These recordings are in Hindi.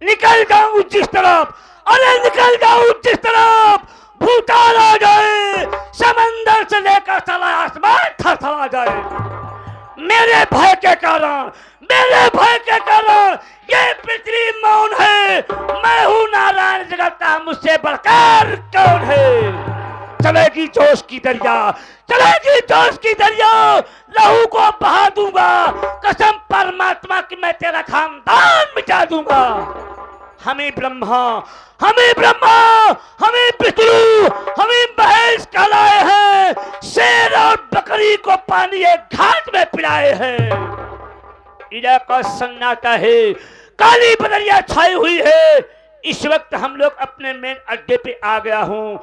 निकल जाऊं जिस तरफ, अरे निकल जाऊं जिस तरफ भूटान आ जाए, समंदर से लेकर साला आसमान थरथरा जाए। मेरे भय के कारण, मेरे भय के कारण ये पृथ्वी मौन है। मैं हूं नारायण जगता, मुझसे बढ़कर कौन है। चलेगी जोश की दरिया, चलेगी जोश की दरिया, लहू को बहा दूंगा। कसम परमात्मा की मैं तेरा खानदान मिटा दूंगा। हमें ब्रह्मा, हमें ब्रह्मा, हमें पितृ, हमें महेश कहलाए हैं। शेर और बकरी को पानी एक घाट में पिलाए हैं। इलाका सन्नाटा है, काली बदरिया छाई हुई है। इस वक्त हम लोग अपने मेन अड्डे पे आ गया हूँ।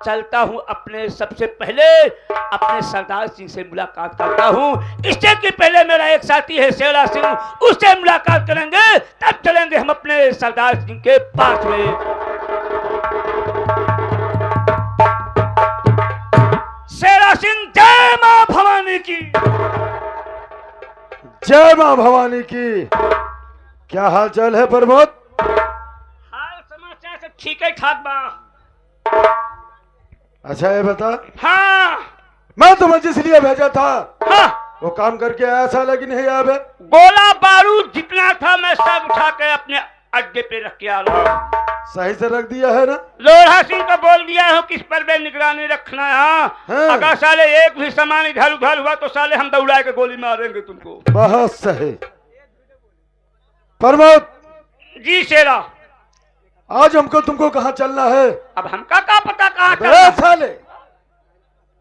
चलता हूँ, अपने सबसे पहले अपने सरदार सिंह से मुलाकात करता हूँ। इससे कि पहले मेरा एक साथी है शेरा सिंह, उससे मुलाकात करेंगे, तब चलेंगे हम अपने सरदार सिंह के पास में। शेरा सिंह, जय मां भवानी की। जय मां भवानी की। क्या हाल चाल है प्रमोद? हाल समाचार सब ठीक है ठाक बा। अच्छा ये बता, हाँ मैं तुम्हें जिस लिए भेजा था, हाँ, वो काम करके आया था लेकिन नहीं आया बे? गोला बारूद जितना था मैं सब उठा के अपने अड्डे पे रख के आ रहा हूँ। सही से रख दिया है ना? लोढ़ा सिंह को बोल दिया हूँ किस पर बे निगरानी रखना है। हाँ। अगर साले एक भी सामान इधर उधर हुआ तो साले हम दौड़ा के गोली मारेंगे तुमको। बहुत सही प्रमोद जी शेरा, आज हमको तुमको कहाँ चलना है? अब हमका क्या पता कहाँ अबे चलना? साले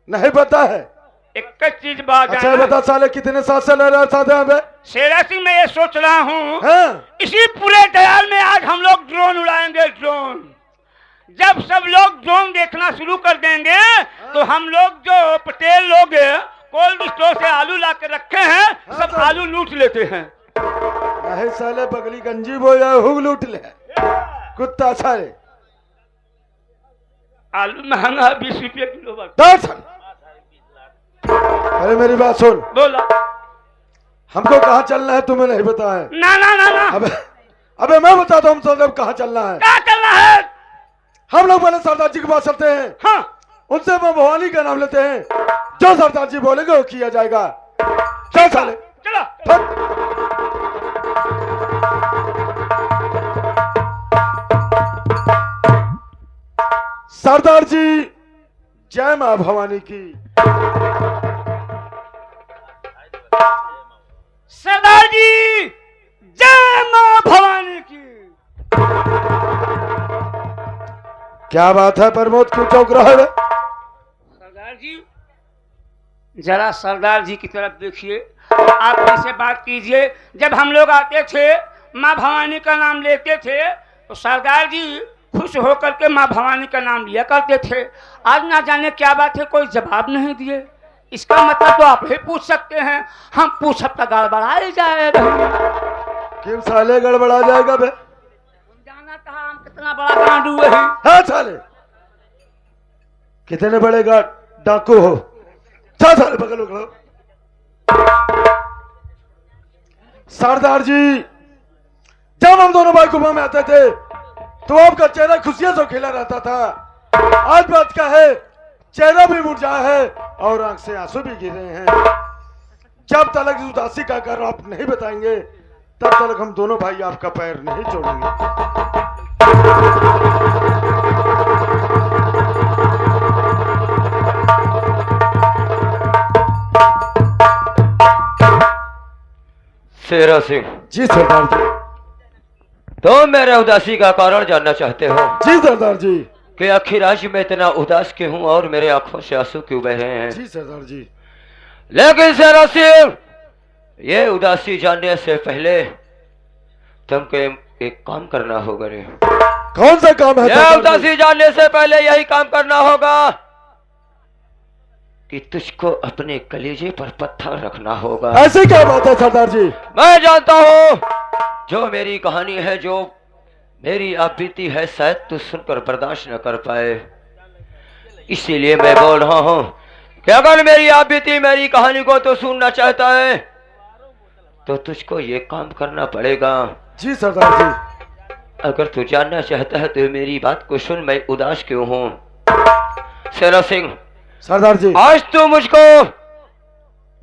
नहीं पता है? एक चीज बात अच्छा है, बता साले कितने साथ से ले रहा था बे? शेरा सिंह मैं ये सोच रहा हूँ, हाँ? इसी पूरे दयाल में आज हम लोग ड्रोन उड़ाएंगे। ड्रोन जब सब लोग ड्रोन देखना शुरू कर देंगे तो हम लोग जो पटेल लोग कोल्ड स्टोर से आलू ला के रखे हैं, सब आलू लूट लेते हैं। नहीं साले बगली गंजी बोया हुग लूट ले कुत्ता साले। आलू महंगा 20 रुपये किलो बस। दस। अरे मेरी बात सुन, बोला हमको कहाँ चलना है तुम्हें नहीं पता है? ना ना ना ना, अबे मैं बताता हूँ हम कहाँ चलना है। क्या चलना है? हम लोग पहले सरदार जी के पास चलते हैं, हाँ, उनसे मैं भवानी का नाम लेते हैं। जो सरदार जी बोलेंगे वो किया जाएगा। चल साले चलो। सरदार जी जय मां भवानी की। सरदार जी जय मां भवानी की। क्या बात है प्रमोद, क्यों चौंक रहा है? सरदार जी जरा सरदार जी की तरफ देखिए, आप इनसे बात कीजिए। जब हम लोग आते थे माँ भवानी का नाम लेते थे तो सरदार जी खुश होकर के माँ भवानी का नाम लिया करते थे। आज ना जाने क्या बात है, कोई जवाब नहीं दिए। इसका मतलब तो आप ही पूछ सकते हैं, हम पूछब तो गड़बड़ाए जाए। क्यों साले गड़बड़ा जाएगा बे? जाना था हम कितना बड़ा गांडू है। हाँ साले कितने बड़े डाकू हो। चल साले पकड़ो खड़ो। सरदार जी जब हम दोनों भाई गुफा में आते थे तो आपका चेहरा खुशियों से खिला रहता था। आज बात का है, चेहरा भी मुरझाया है और आंख से आंसू भी गिर रहे हैं। जब तक इस उदासी का कारण आप नहीं बताएंगे तब तक हम दोनों भाई आपका पैर नहीं छोड़ेंगे। शेरा सिंह जी सरदार जी। तो मेरे उदासी का कारण जानना चाहते हो? जी सरदार जी। कि आखिर आज मैं इतना उदास क्यों हूँ और मेरे आंखों से आंसू क्यों बह रहे हैं? जी सरदार जी। लेकिन शेरा सिंह ये उदासी जानने से पहले तुमको एक काम करना होगा रे। कौन सा काम है? ये उदासी जानने से पहले यही काम करना होगा कि तुझको अपने कलेजे पर पत्थर रखना होगा। ऐसे क्या बात है सरदार जी? मैं जानता हूँ जो मेरी कहानी है, जो मेरी आप बीती है, शायद तू सुनकर बर्दाश्त न कर पाए। इसीलिए मैं बोल रहा हूँ कि अगर मेरी आप बीती मेरी कहानी को तो सुनना चाहता है तो तुझको ये काम करना पड़ेगा। जी सरदार जी। अगर तू जानना चाहता है तो मेरी बात को सुन, मैं उदास क्यों हूं। सेरा सिंह, सरदार जी। आज तू मुझको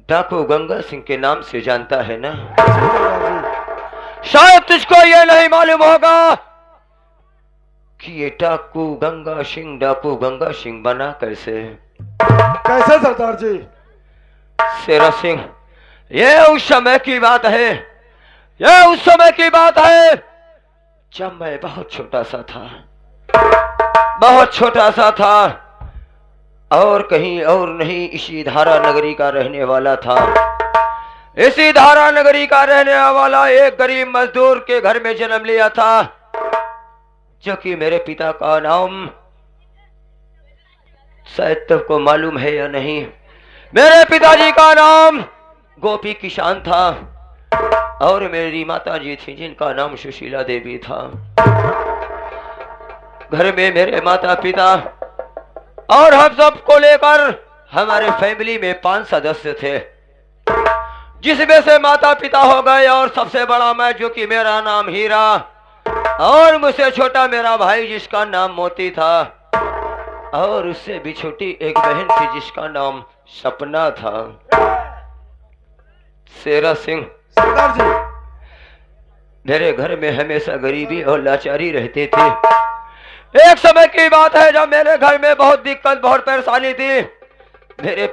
डाकू गंगा सिंह के नाम से जानता है ना। शायद तुझको ये नहीं मालूम होगा कि ये डाकू गंगा सिंह बना कैसे। कैसे सरदार जी? शेरा सिंह, ये उस समय की बात है, ये उस समय की बात है जब मैं बहुत छोटा सा था, बहुत छोटा सा था और कहीं और नहीं, इसी धारा नगरी का रहने वाला था। इसी धारा नगरी का रहने वाला एक गरीब मजदूर के घर में जन्म लिया था, जो कि मेरे पिता का नाम शायद तुमको मालूम है या नहीं। मेरे पिताजी का नाम गोपी किसान था और मेरी माता जी थी जिनका नाम सुशीला देवी था। घर में मेरे माता पिता और हम सबको लेकर हमारे फैमिली में 5 सदस्य थे, जिसमें से माता पिता हो गए और सबसे बड़ा मैं, जो कि मेरा नाम हीरा, और मुझसे छोटा मेरा भाई जिसका नाम मोती था, और उससे भी छोटी एक बहन थी जिसका नाम सपना था। शेरा सिंह, सरदार जी। मेरे घर में हमेशा गरीबी और लाचारी रहती थी। एक समय की बात है जब मेरे घर में बहुत दिक्कत, बहुत परेशानी थी। मेरे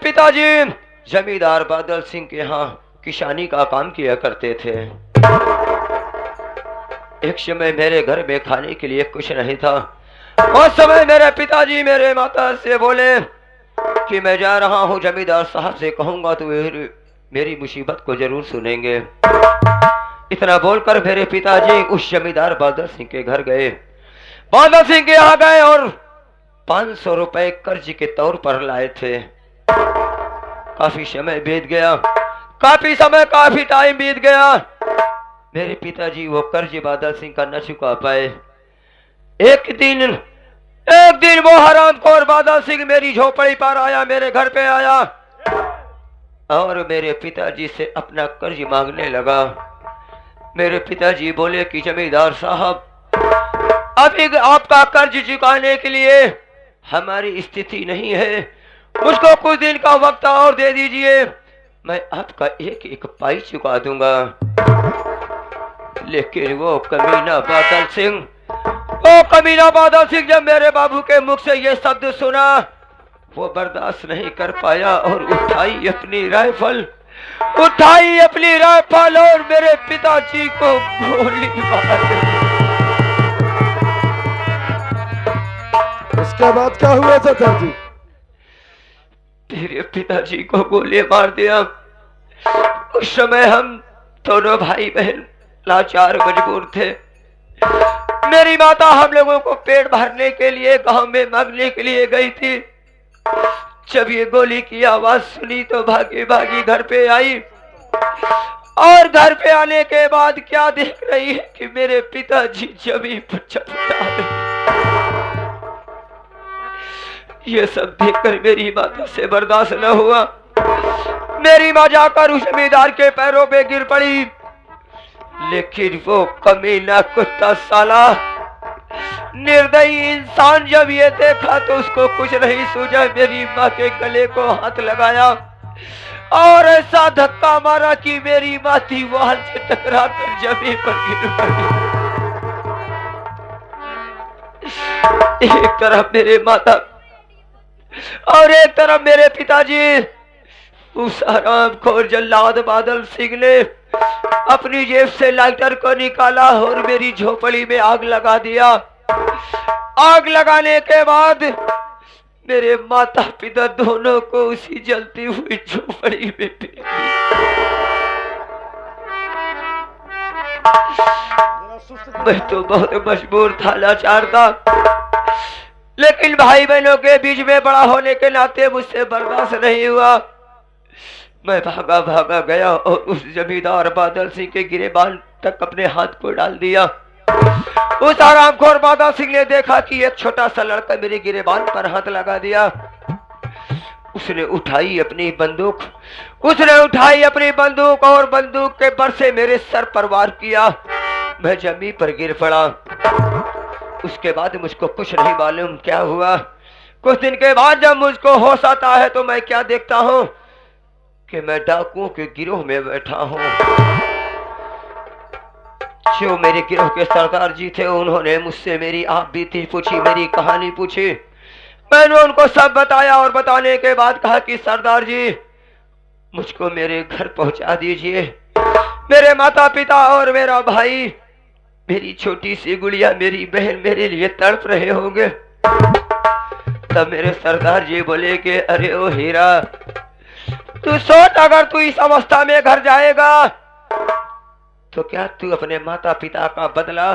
पिताजी जमींदार बादल सिंह के यहाँ किसानी का काम किया करते थे। एक समय मेरे घर में खाने के लिए कुछ नहीं था। उस समय मेरे पिताजी मेरे माता से बोले कि मैं जा रहा हूँ, जमींदार साहब से कहूंगा तो मेरी मुसीबत को जरूर सुनेंगे। इतना बोलकर मेरे पिताजी उस जमींदार बादल सिंह के घर गए। बादल सिंह के यहाँ गए और 500 रुपए कर्ज के तौर पर लाए थे। काफी समय बीत गया, काफी टाइम बीत गया। मेरे पिताजी वो कर्ज बादल सिंह का न चुका पाए। एक दिन वो हरामखोर बादल सिंह मेरी झोपड़ी पर आया, मेरे घर पे आया और मेरे पिताजी से अपना कर्ज मांगने लगा। मेरे पिताजी बोले कि जमींदार साहब, अभी आपका कर्ज चुकाने के लिए हमारी स्थिति नहीं है, मुझको कुछ दिन का वक्त और दे दीजिए, मैं आपका एक पाई चुका दूंगा। लेकिन वो कमीना बादल सिंह जब मेरे बाबू के मुख से ये शब्द सुना, वो बर्दाश्त नहीं कर पाया और उठाई अपनी राइफल और मेरे पिताजी को गोली मार दी। उसके बाद क्या हुआ सरदार जी? तेरे पिताजी को गोली मार दिया। उस समय हम दोनों भाई बहन लाचार मजबूर थे। मेरी माता हम लोगों को पेट भरने के लिए गांव में मांगने के लिए गई थी। जब ये गोली की आवाज सुनी तो भागी भागी घर पे आई और घर पे आने के बाद क्या देख रही है कि मेरे पिताजी जमीन पर चपटा रहे। ये सब देखकर मेरी माता से बर्दाश्त न हुआ। मेरी माँ जाकर उस जमींदार के पैरों पे गिर पड़ी, लेकिन वो कमीना कुत्ता साला निर्दयी इंसान जब ये देखा तो उसको कुछ नहीं सूझा। मेरी माँ के गले को हाथ लगाया और ऐसा धक्का मारा कि मेरी माँ दीवार से टकरा कर जमीन पर गिर पड़ी। एक तरफ मेरे माता और एक तरफ मेरे पिताजी। उस हरामखोर जल्लाद बादल सिंह ने अपनी जेब से लाइटर को निकाला और मेरी झोपड़ी में आग लगा दिया। आग लगाने के बाद मेरे माता पिता दोनों को उसी जलती हुई झोपड़ी में फेंक दिया। मैं तो बहुत मजबूर था, लाचार था, लेकिन भाई बहनों के बीच में बड़ा होने के नाते मुझसे बर्दाश्त नहीं हुआ। मैं भागा भागा गया और उस जमींदार बादल सिंह के गिरेबान तक अपने हाथ को डाल दिया। उस हरामखोर बादल सिंह ने देखा कि एक छोटा सा लड़का मेरे गिरेबान पर हाथ लगा दिया। उसने उठाई अपनी बंदूक, और बंदूक के बर से मेरे सर पर वार किया। मैं जमीन पर गिर पड़ा। उसके बाद मुझको कुछ नहीं मालूम क्या हुआ। कुछ दिन के बाद जब मुझको होश आता है तो मैं क्या देखता हूँ कि मैं डाकुओं के गिरोह में बैठा हूँ। जो मेरे गिरोह के सरदार जी थे उन्होंने मुझसे मेरी आप बीती पूछी, मेरी कहानी पूछी। मैंने उनको सब बताया और बताने के बाद कहा कि सरदार जी मुझको मेरे घर पहुंचा दीजिए। मेरे माता पिता और मेरा भाई, मेरी छोटी सी गुड़िया, मेरी बहन मेरे लिए तड़प रहे होंगे। तब मेरे सरदार जी बोले कि अरे ओ हीरा, तू सोच, अगर तू इस अवस्था में घर जाएगा तो क्या तू अपने माता पिता का बदला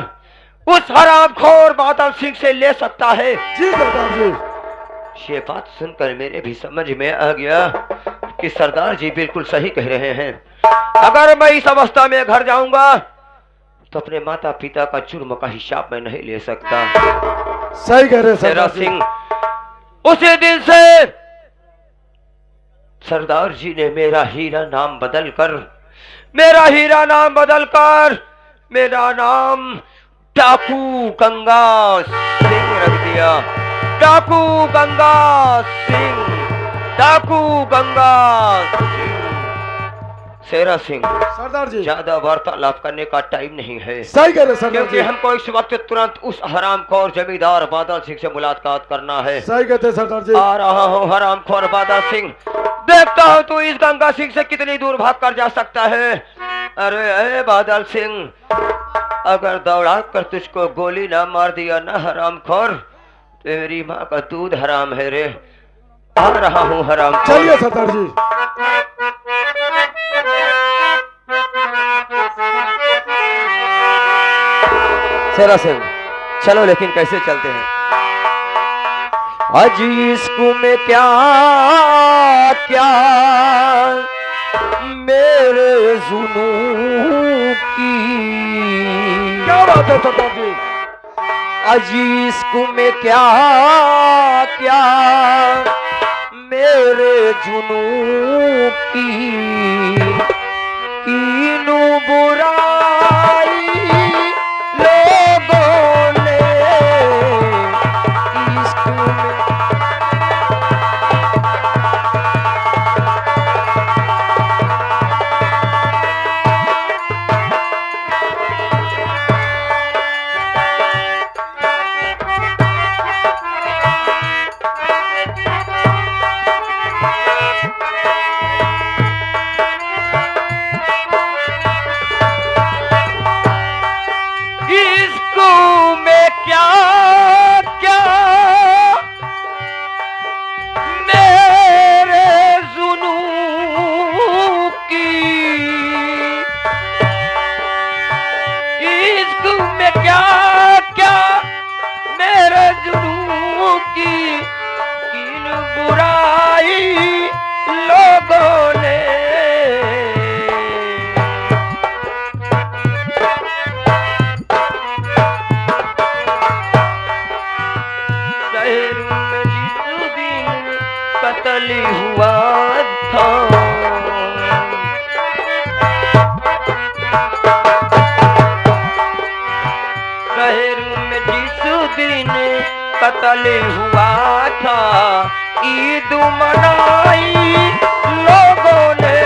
उस हरामखोर बादल सिंह से ले सकता है? जी सरदार जी। ये बात सुनकर मेरे भी समझ में आ गया कि सरदार जी बिल्कुल सही कह रहे हैं। अगर मैं इस अवस्था में घर जाऊंगा तो अपने माता पिता का जुर्म का हिसाब मैं नहीं ले सकता। सही कह रहे शेरा सरदार जी। सिंह, उसी दिन से सरदार जी ने मेरा हीरा नाम बदलकर मेरा नाम डाकू गंगा सिंह रख दिया। डाकू गंगा सिंह। शेरा सिंह, सरदार जी ज्यादा वार्तालाप करने का टाइम नहीं है, सही कह रहे सरदार क्योंकि जी। हमको इस वक्त तुरंत उस हरामखोर जमींदार बादल सिंह से मुलाकात करना है। सही कहते सरदार जी। आ रहा हूँ हरामखोर बादल सिंह, देखता हूँ तू इस गंगा सिंह से कितनी दूर भाग कर जा सकता है। अरे बादल सिंह, अगर दौड़ा कर तुझको गोली ना मार दिया ना हरामखोर, तेरी माँ का दूध हराम है रे। आ रहा हूँ हरामखोर। चलिए सरदार जी। शेरा सिंह, चलो, लेकिन कैसे चलते हैं? आज इसको में क्या क्या मेरे जुनू की, क्या बात है सरदार जी। आज इसको में क्या क्या मेरे जुनू की, कीनू बुराई लोगों ने इसको में। कत्ल हुआ था, ईद मनाई लोगों ने।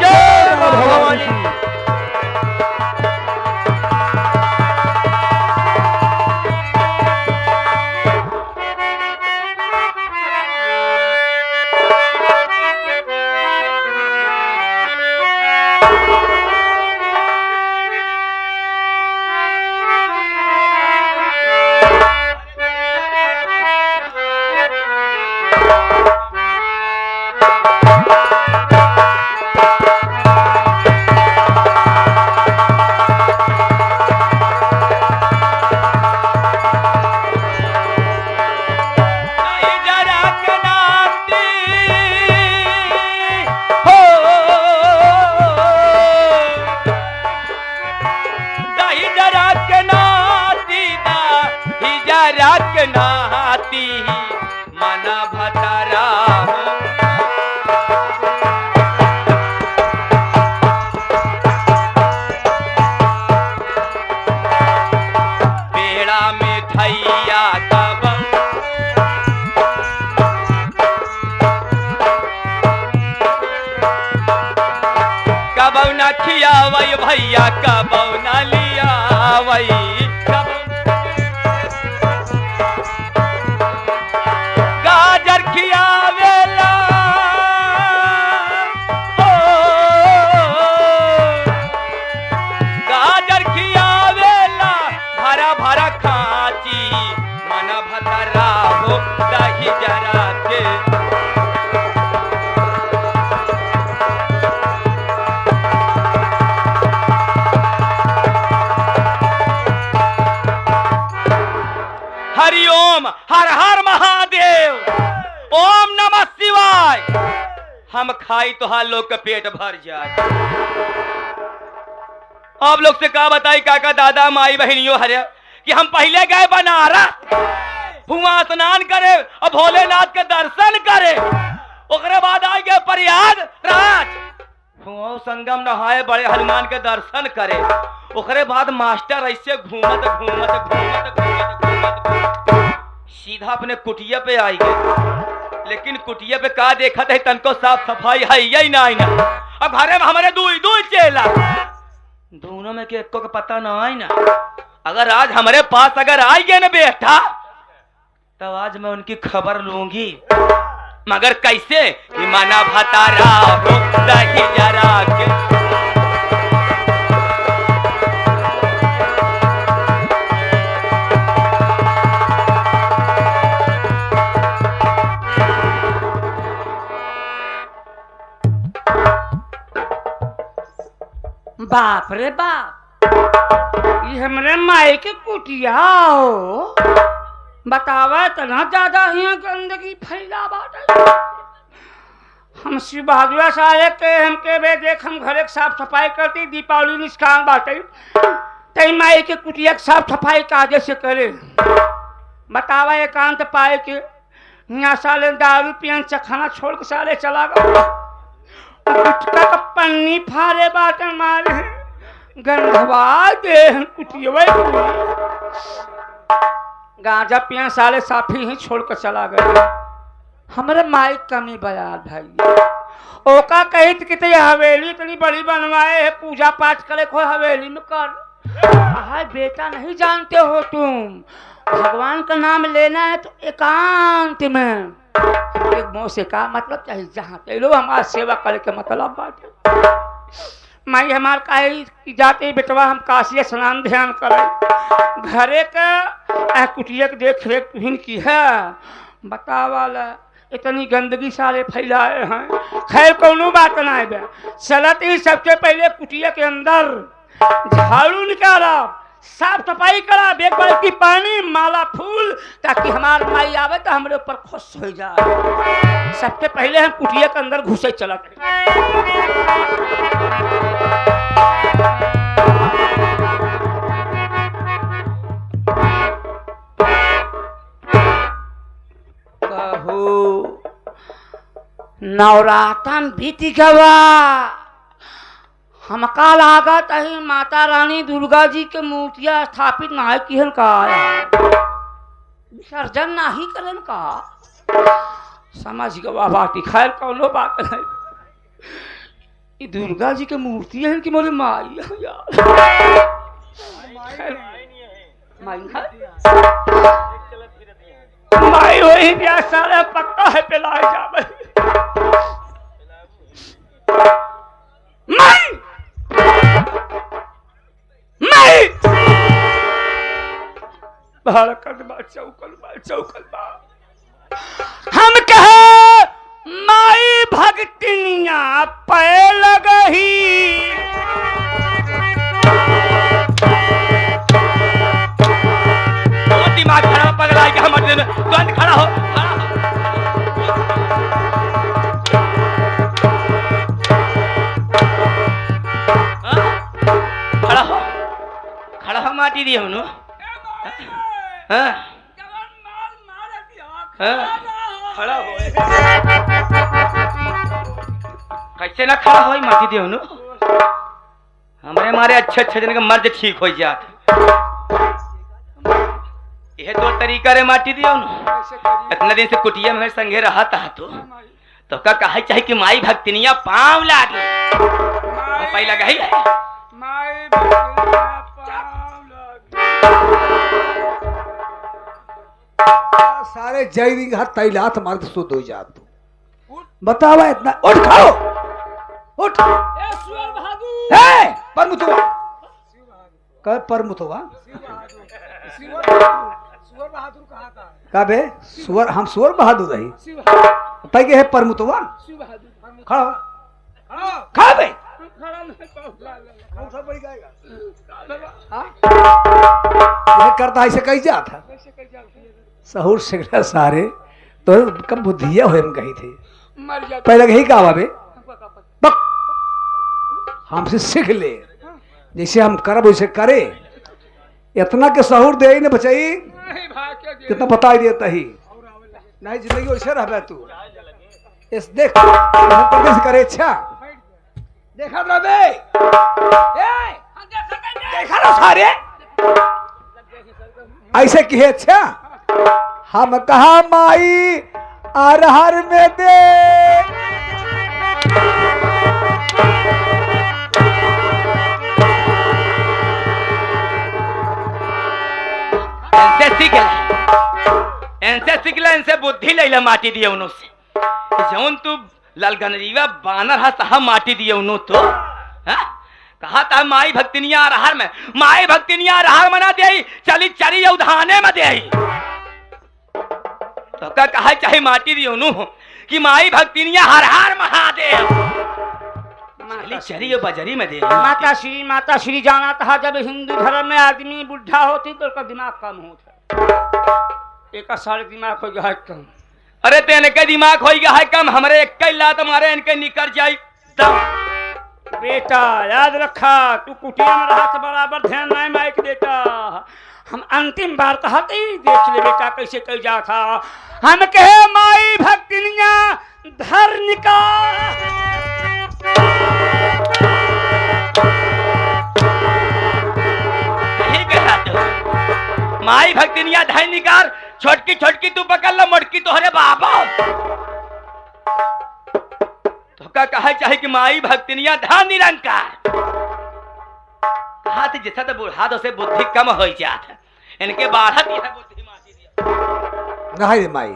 जय भवानी। नाती मना भटा वही भैया कब न लिया वही गाजर खियावेला हो गाजर खियावेला भरा भरा खाची मन भतरा हो दही जरा के हरिओम हर हर महादेव ओम नमः शिवाय। हम खाई तो हाल लोग का पेट भर जाए। आप लोग से क्या बताई काका दादा माई बहनियों हरे कि हम पहले गए बनारस भुआ स्नान करे और भोलेनाथ के दर्शन करे ओकरे बाद आ गए प्रयागराज भुआ संगम नहाए बड़े हनुमान के दर्शन करे ओकरे बाद मास्टर ऐसे घूमत घूमत घूमत घूमत घूमत सीधा अपने कुटिया पे आई गए। लेकिन कुटिया पे का देखा थे तनको साफ सफाई है यही ना आई ना। अब घरे में हमारे दुई दुई चेला दोनों में के एको का पता ना आई ना। अगर आज हमारे पास अगर आई गए ना बेटा तब आज मैं उनकी खबर लूंगी मगर कैसे कि मना भतारा हो दही जरा के बाप रे बाप ये हमरे माई के कुटिया हो बतावा इतना ज्यादा यहाँ गंदगी फैला बाटे। हम शिव बहादुर साहब के हमके बे देख हम घर के साफ सफाई करती दीपावली निष्काम बाटे तई माई के कुटिया के साफ सफाई काजे से करे बतावा एकांत पाए के यहाँ साले दारू पियन चखाना छोड़ के साले चला गया गुटका का पन्नी फारे बाटे मारे गंधवा दे कुटिया गांजा पिया साले साफी ही छोड़ कर चला गया। हमारे माई कमी बयार भाई ओका कही कि हवेली इतनी बड़ी बनवाए है पूजा पाठ करे को हवेली में कर हाय बेटा नहीं जानते हो तुम भगवान का नाम लेना है तो एकांत में एक मुंह से का मतलब चाहिए जहाँ के लोग हमारा सेवा करे के मतलब बात माई हमार कहे जाते बेटवा हम काशी स्नान ध्यान करे घरे का कुटिया के देख रेख तुहिन की है बतावाला इतनी गंदगी सारे फैलाए हैं। खैर कोनो बात ना है चलत ही सबसे पहले कुटिया के अंदर झाड़ू निकाला साफ सफाई करा एक बाल्टी पानी माला फूल ताकि हमार माई आवे तो हमारे ऊपर खुश हो जाए। सबसे पहले हम कुटिया के अंदर घुसे चला नवरातन बीती गवा हमका लागत है माता रानी दुर्गा जी के मूर्तियां स्थापित ना की का विसर्जन नहीं करन का समझ गवा बाटी। खैर कौनो बात नहीं ये दुर्गा जी के मूर्ति है कि मोरे माई यार माई वही ब्याह सारा पक्का है पिलाए जावे माई माई चौकल बा हम कहे माई भक्तिनिया पै लगही दिमाग खड़ा पगला के हम तुरंत खड़ा हो खड़ा हो माटी दिए हूँ खड़ा हो कैसे ना खड़ा हो माटी दिए हूँ हमारे मारे अच्छे दिन का मर्द ठीक हो जात यह तो तरीका रे माटी दियो न इतना दिन से कुटिया में संगे रहा था तो का कहा चाहे कि माई भक्तिनिया पाँव लागी पहला गही है माई भक्तिनिया पाँव लगी। सारे जय दिन हाथ तैलात मार के सुध हो जा तू बतावा इतना उठ खाओ उठ ए सुअर बहादुर है परमुतवा कह परमुतवा सुअर बहादुर कहा था का बे सुअर हम सुअर बहादुर रही शिव बहादुर पै के है परमुतवा शिव बहादुर खड़ा हो। खड़ा खड़ा बे खड़ा नहीं पाऊंगा उठा पड़ जाएगा ये करता ऐसे कही जा था कैसे कैसे जाती है सहूर सिगरा सारे तो कब बुद्धिया हो हम कही थे मर जाता पहले यही कहा बे बक हमसे सीख ले जैसे हम करब वैसे करे इतना के सहूर दे ही न बचाई नहीं भाग के दे कितना बता ही देता ही नहीं जिंदगी वैसे रह तू इस देख प्रदेश करे अच्छा देखा रबे देखा ना सारे ऐसे की है अच्छा हम कहा माई आरहर में दे इनसे सीखला इनसे बुद्धि लैला माटी दिए उनो से जौन तू ललगनरीवा बानर हा सहा माटी दिए उनो तो हाँ? कहा था माई भक्तिनिया रहार में माई भक्तिनिया रहार मना दे चली चली उधाने में दे तो का कहा चाहे माटी दिए उनो कि माई भक्तिनिया हर हार महादेव चली चली बजरी में दे माता श्री जाना था जब हिंदू धर्म में आदमी बुढ़ा होती तो उसका दिमाग कम होता एक सारे दिमाग हो गया है कम अरे तेने के दिमाग हो गया है कम हमारे एक लात मारे इनके निकल जाई दम बेटा याद रखा तू कुटिया में रहा तो बराबर ध्यान नहीं माइक देता हम अंतिम बार कहा कि देख ले बेटा कैसे कह जा था हम कहे माई भक्तिनिया धर निकाल माई भक्तिनिया धाई निकार छोटकी छोटकी तू पकड़ लो मोटकी तोहरे बाबा तो का कहा चाहे कि माई भक्तिनिया धान निरंकार कहा थे जैसा तो बूढ़ा तो से बुद्धि कम हो जात इनके बाढ़त यह बुद्धि माटी दिया नहीं रे माई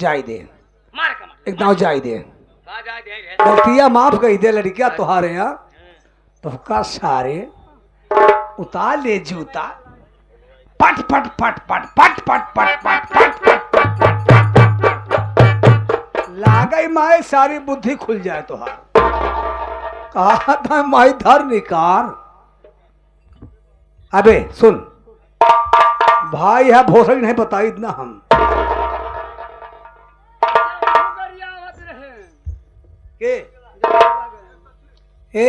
जाई दे मार कमा एकदम जाई दे कहा जाए दे रे गलतियां माफ कही दे लड़कियां तुहारे यहाँ तो का सारे उतार ले जूता पट पट पट पट पट पट पट पट पट पट लागई माए सारी बुद्धि खुल जाए तुहार कहा था माई धर निकार अबे सुन भाई है भोसड़ी नहीं बताई इतना हम के ए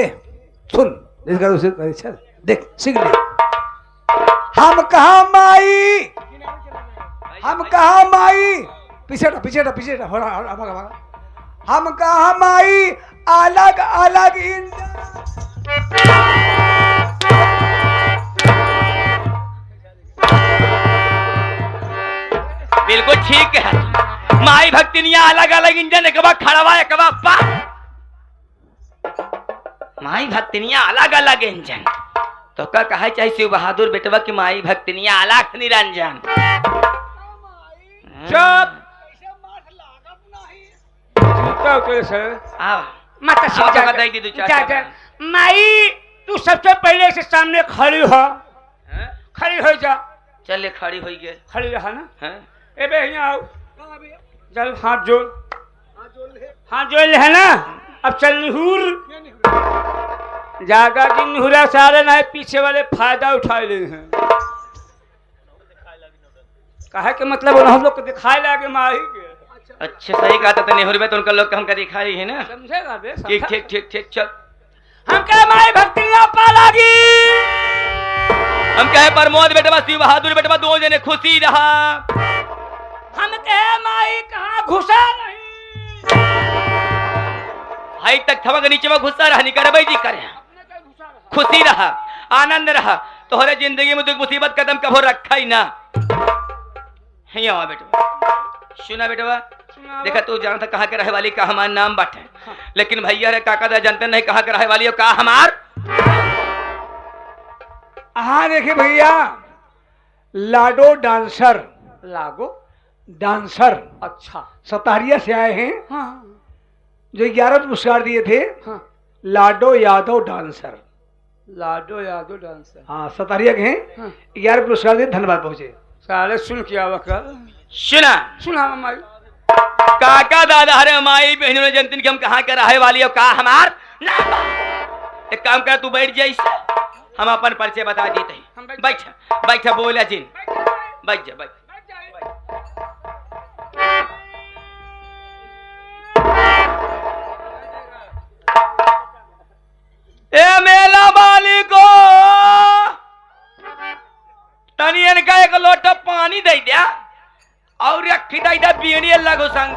सुन इसका उसे देख सीख ले हम कहा माई पीछे हम कहा माई अलग अलग बिल्कुल ठीक है माई भक्तिनिया अलग अलग इंजन एक बार खड़वा एक बार पा माई भक्तिनिया अलग अलग इंजन तो का कहा चाहे शिव बहादुर बेटवा की माई भक्तिनिया अलग निरंजन चुप आओ माता आओ, श्री बताई दी दो चाचा। माई तू सबसे पहले से सामने खड़ी हो हैं? खड़ी हो जा चले खड़ी हो गए खड़ी रहा ना हैं? ए बे यहाँ आओ चल हाथ जोड़ ले है ना अब चल निहुर जागा की निहुरा सारे ना पीछे वाले फायदा उठा ले हैं कहा के मतलब हम लोग को दिखाई लगे माही के अच्छा सही कहा था नेहरू में तो उनका लोग हमका दिखाई है ना समझेगा बे ठीक ठीक ठीक ठीक चल हम कहे माई भक्तियां पालागी हम कहे प्रमोद बेटवा शिव बहादुर बेटवा दो जने खुशी रहा हम कहे माई कहाँ घुसा नहीं हाई तक थवा के नीचे में घुसा रहा नहीं करे भाई जी करे खुशी रहा आनंद रहा तोहरे जिंदगी में दुख मुसीबत कदम कभो रखा ही ना यहाँ बेटवा सुना बेटवा देखा तू जानता कहाँ के रहे वाली का हमारा नाम बाटे लेकिन भैया रे काका दा जानते नहीं कहाँ के रहे वाली का हमार हाँ देखिए भैया, लाडो डांसर, लागो। डांसर अच्छा। सतारिया से आए हैं, हाँ जो 11 पुरस्कार दिए थे। हाँ। लाडो यादव डांसर। लाडो यादव डांसर। हाँ सतारिया के हैं। हाँ। 11 पुरस्कार दिए, धन्यवाद पहुंचे। साले सुन के आवा कर। सुना सुना माई। काका दादा हरे हमारी बहनों ने जनतिन की हम कहाँ के रहे वाली हो, कहा हमार ना। एक काम कर, तू बैठ जाइए, हम अपन परिचय बता देते हैं। बैठ बैठ बोला जिन, बैठ जा बैठ। ए मेला मालिको, तनियन का एक लोटा पानी दे दिया और रखी दे दिया बीड़ी लगो संग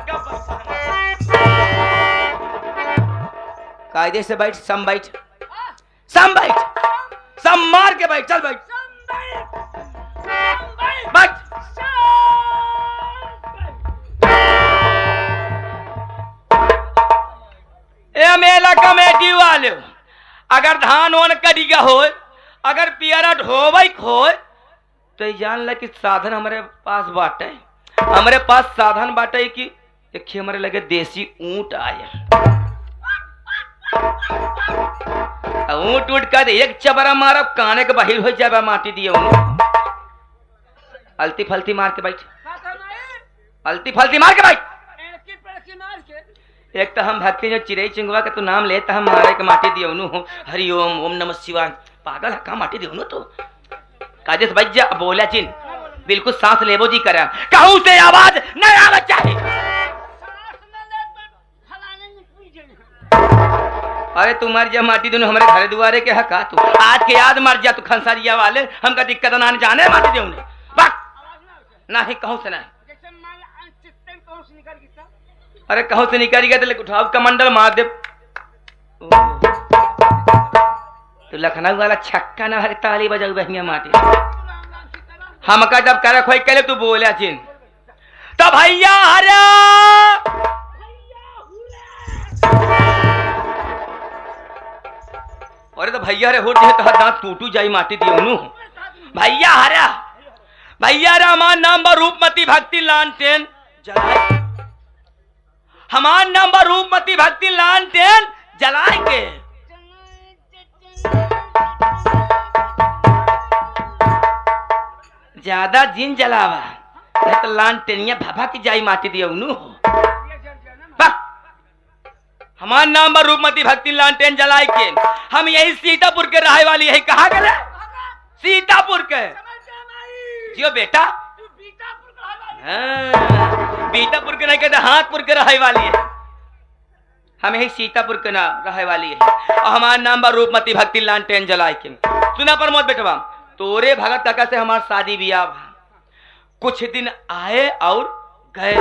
कायदे से बैठ, सम बैठ, सम बैठ, सम मार के बैठ, चल बैठ बैठ। ए मेला कमेटी वाले, अगर धान ओन करिया हो, अगर पियरा ढोबई हो, तो जान ल कि साधन हमारे पास बाटे। हमारे पास साधन बाटे कि देखिए हमारे लगे देसी ऊंट आया। ऊंट उठ कर एक चबरा मारब काने के बाहर हो जाए माटी दिए। अलती फलती मार के बैठ, अलती फलती मार के बैठ। एक तो हम भक्ति जो चिड़ई चिंगवा के तू नाम ले, तो हम मारे के माटी दिए हो। हरि ओम, ओम नमः शिवाय। पागल है का माटी दियो तो काजे से बच जा। बोला चिन बिल्कुल सांस लेबो जी करा, कहूं से आवाज नहीं आवे चाहिए। अरे तू मर जा, माटी दोनों हमारे घर दुआरे के हका। तू आज के याद मर जा, तू खंसारिया वाले हमका दिक्कत ना जाने माटी देऊ ने बात नहीं कहूं से नहीं। अरे कहूं से निकल गया तो उठाओ कमंडल मार दे। तो लखनऊ वाला छक्का ना हर ताली बजाऊ बहिया माटी। हमका जब करे खोई के तू बोला चिन तो भैया हरे अरे तो भैया रे हो तो दांत टूटू जाई माटी दियो। भैया हरा, भैया रे हमार नाम बा रूपमती भक्ति लालटेन जलाए। हमार नाम बा रूपमती भक्ति लालटेन जलाए के। ज्यादा जिन जलावा नहीं तो लालटेनिया भाभा की जाई माटी दिया। हमार नाम बा रूपमती भक्ति लालटेन जलाए के। हम यही सीतापुर के रहे वाली है। कहा गए सीतापुर के जियो बेटा। हाँ, बीतापुर के नहीं कहते, हाथपुर के रहे वाली है। हम यही सीतापुर के ना रहे वाली है और हमारा नाम बा रूपमती भक्ति लालटेन जलाए के। सुना प्रमोद बेटवा, तोरे भगत काका से हमार शादी बियाह कुछ दिन आए और गए।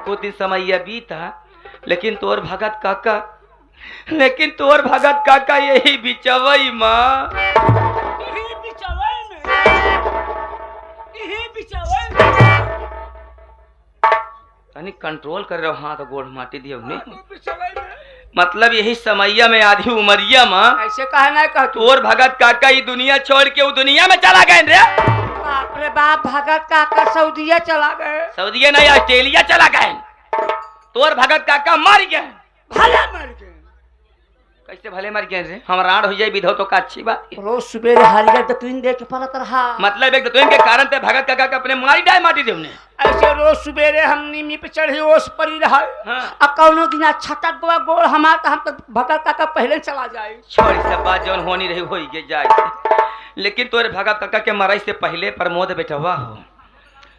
कुछ दिन समय बीता, लेकिन तोर भगत काका यही बिचवई माँ। कंट्रोल कर रहे हो हाथ गोड़ माटी दिया मतलब यही समैया में आधी उमरिया माँ। ऐसे कहना कह तोर भगत काका ये दुनिया छोड़ के वो दुनिया में चला गए रे। बाप रे बाप, भगत काका सऊदीया चला गए। सऊदीया नहीं, ऑस्ट्रेलिया चला गए। तोर भगत काका मर गए। भले मर गए। कैसे भले मर गए रे? हम राड हो जाए विधो तो का अच्छी बात है। रोज सुबह हालिया दतुइन दे के पलत रहा। मतलब एक दतुइन के कारण ते भगत काका के अपने मारी डाय माटी देवने। ऐसे रोज सुबेरे हम नीमी पे चढ़े ओस परी रहा। हाँ। अब कौनो दिन छटक गवा गोड़ हमार तो हम तो भगत काका पहले चला जाए। छोड़ सब बात जौन होनी रही हो गई जाए। लेकिन तोरे भगत काका के मराई से पहले प्रमोद बेटवा हो,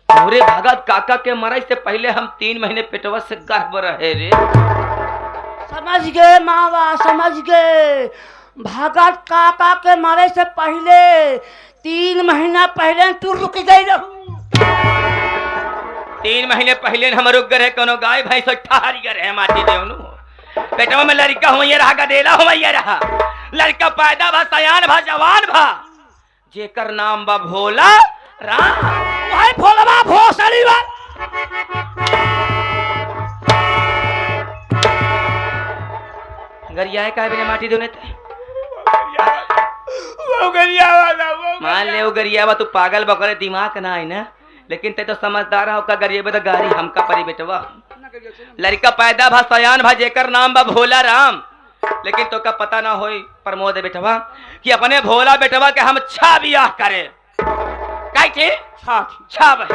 तोरे भगत काका के मराई से पहले हम 3 महीने पेटवा से गर्भ रहे रे। समझ गए मावा, समझ गए। भगत काका के मरे से पहले 3 महीना पहले तू रुक गई रहू। 3 महीने पहले हम रुक गए कोनो गाय भैंस ठहर गए माटी देवनु। पेटवा में लड़का हो ये रहा, गदेला हो ये रहा। लड़का पैदा भा, सयान भा, जवान भा, जेकर नाम बा भोला राम। वही भोलवा भोसड़ी वाला। गरिया का बिना माटी देने थे। उगरिया वाला वो मान ले वो गरियावा तू पागल बकरे दिमाग ना है ना, लेकिन ते तो समझदार हो का गरियाबे तो गाड़ी हमका परी बेटवा। लड़का पैदा भा सयान भा जेकर नाम बा भोला राम, लेकिन तो का पता ना होई प्रमोद बेटवा कि अपने भोला बेटवा के हम छा बियाह करे काई थे छा भाई,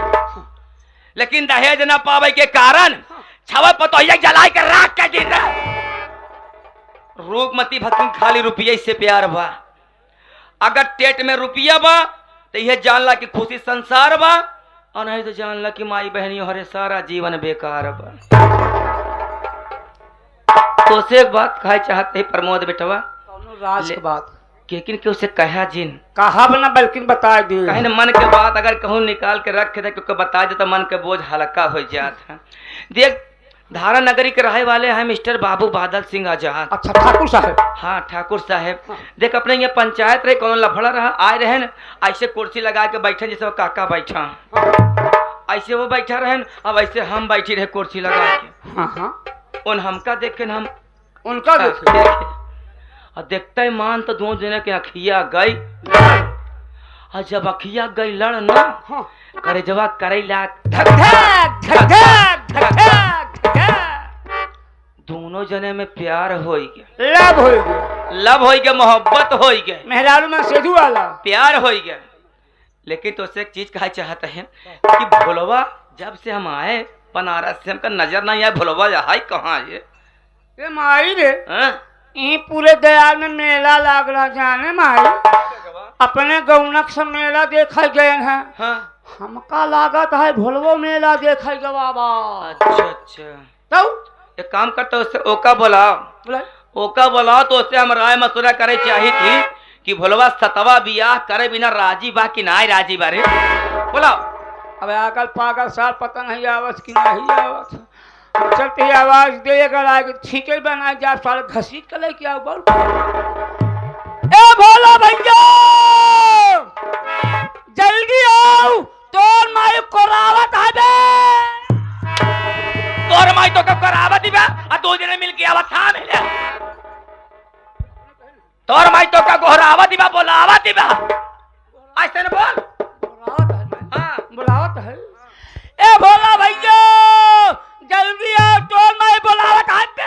लेकिन दहेज ना पावे के कारण छवा पतोहिया जलाई के राख के दिन रूपमती भक्ति खाली रुपये से प्यार बा। अगर टेट में रुपया बा तो यह जानला कि खुशी संसार बा, और नहीं तो जानला कि माई बहनी हरे सारा जीवन बेकार बा। तो से एक बात कहे चाहते हैं प्रमोद बेटवा, राज की बात लेकिन के उसे कहा जिन कहा बना बल्कि बता दी कहीं न मन के बात अगर कहूँ निकाल के रख दे क्योंकि बता दे तो मन के बोझ हल्का हो जाता है। देख धारा नगरी के रहे वाले हैं मिस्टर बाबू बादल सिंह आजाद। अच्छा ठाकुर साहब। हाँ ठाकुर साहब। देख अपने ये पंचायत रहे कौन लफड़ा रहा आए रहे न ऐसे कुर्सी लगा के बैठे जैसे वो काका बैठा, ऐसे वो बैठा रहे अब ऐसे हम बैठी रहे कुर्सी लगा के। हाँ उन हमका देख के हम उनका देखे और देखते ही मान तो दो जने के अखिया गई, और जब अखिया गई लड़ ना करे जवाब करे ला धक धक धक धक दोनों जने में प्यार हो गया, लव हो गया, मोहब्बत हो गया, मेहरारू में सेधु वाला प्यार हो गया। लेकिन तो से एक चीज कहा चाहते हैं कि भोलवा जब से हम आए बनारस से हमका नजर नहीं आया, भोलवा है कहाँ ये माई रे हाँ? ये पूरे दयाल में मेला लाग रहा जाने माई अपने गौनक से मेला देखा गए हैं। हाँ? हमका लागत है भोलवो मेला देखा गया बाबा। अच्छा अच्छा तो एक काम करते उससे ओका बोला तो उससे हम राय मशुरा करे चाहिए थी कि भोलवा सतवा बियाह करे बिना राजी बा कि ना राजी बारे बोला। अब आकल पागल साल पता नहीं आवत कि नहीं आवत, चलते ही आवाज देगा आगे ठीके बना जा साल घसीट कर ले क्या बोल ए भोला भैया जल्दी आओ तोर माई कोरावत है बे, तोर माई तो कब करावत ही बा आ दो जने मिल के आवत था मिले, तोर माई तो का गोहरावत ही बा बोलावत ही बा ऐसे न बोल बुलावत है। ए भोला भैया जल्दी आओ तोर माई बुलावत है बे।